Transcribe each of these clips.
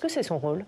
que c'est son rôle ?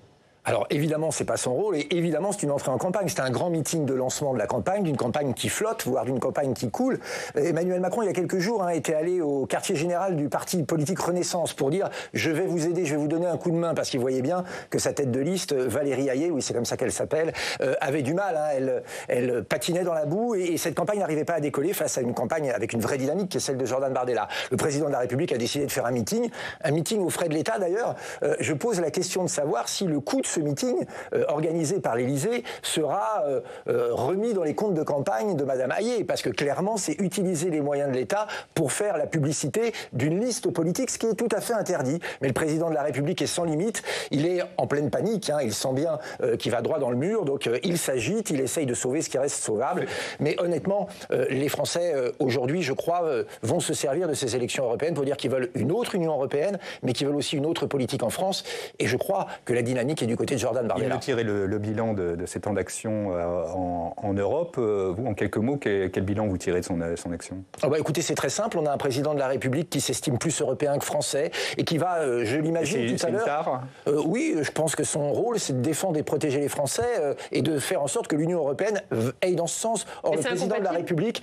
Alors évidemment, c'est pas son rôle et évidemment c'est une entrée en campagne. C'était un grand meeting de lancement de la campagne, d'une campagne qui flotte, voire d'une campagne qui coule. Emmanuel Macron, il y a quelques jours, était allé au quartier général du parti politique Renaissance pour dire « je vais vous aider, je vais vous donner un coup de main » parce qu'il voyait bien que sa tête de liste, Valérie Hayé, oui c'est comme ça qu'elle s'appelle, avait du mal. Elle patinait dans la boue et cette campagne n'arrivait pas à décoller face à une campagne avec une vraie dynamique qui est celle de Jordan Bardella. Le président de la République a décidé de faire un meeting aux frais de l'État d'ailleurs. Je pose la question de savoir si le coût de ce meeting organisé par l'Élysée sera remis dans les comptes de campagne de Madame Hayé, parce que clairement c'est utiliser les moyens de l'État pour faire la publicité d'une liste politique, ce qui est tout à fait interdit. Mais le président de la République est sans limite, il est en pleine panique, il sent bien qu'il va droit dans le mur, donc il s'agite, il essaye de sauver ce qui reste sauvable. Mais honnêtement, les Français aujourd'hui, je crois, vont se servir de ces élections européennes pour dire qu'ils veulent une autre Union européenne, mais qu'ils veulent aussi une autre politique en France. Et je crois que la dynamique est du côté de Jordan Bardella. Il veut tirer le bilan de ces temps d'action en Europe. Vous, en quelques mots, quel bilan vous tirez de son action ? Écoutez, c'est très simple. On a un président de la République qui s'estime plus européen que français et qui va, je l'imagine tout à l'heure... oui, je pense que son rôle, c'est de défendre et protéger les Français et de faire en sorte que l'Union européenne aille dans ce sens. Or, le président de la République,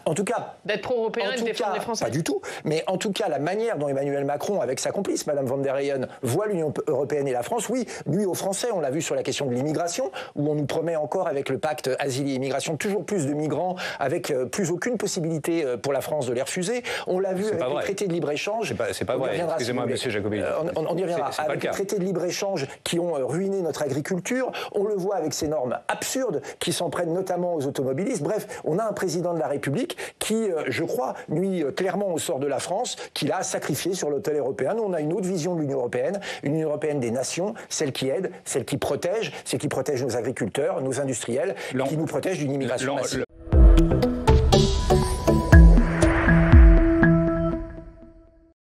en tout cas... D'être pro-européen et de défendre les Français. Pas du tout. Mais en tout cas, la manière dont Emmanuel Macron, avec sa complice, Madame von der Leyen, voit l'Union européenne et la France, oui, nuit aux Français. On l'a vu sur la question de l'immigration, où on nous promet encore avec le pacte asile et immigration toujours plus de migrants, avec plus aucune possibilité pour la France de les refuser. On l'a vu avec le traité de libre-échange. C'est pas vrai, excusez-moi, monsieur Jacobelli. On y reviendra. Avec les traités de libre-échange qui ont ruiné notre agriculture, on le voit avec ces normes absurdes qui s'en prennent notamment aux automobilistes. Bref, on a un président de la République qui, je crois, nuit clairement au sort de la France, qu'il a sacrifié sur l'autel européen. Nous, on a une autre vision de l'Union européenne, une Union européenne des nations, celle qui aide, celle qui protège, celle qui protège nos agriculteurs, nos industriels, qui nous protège d'une immigration massive.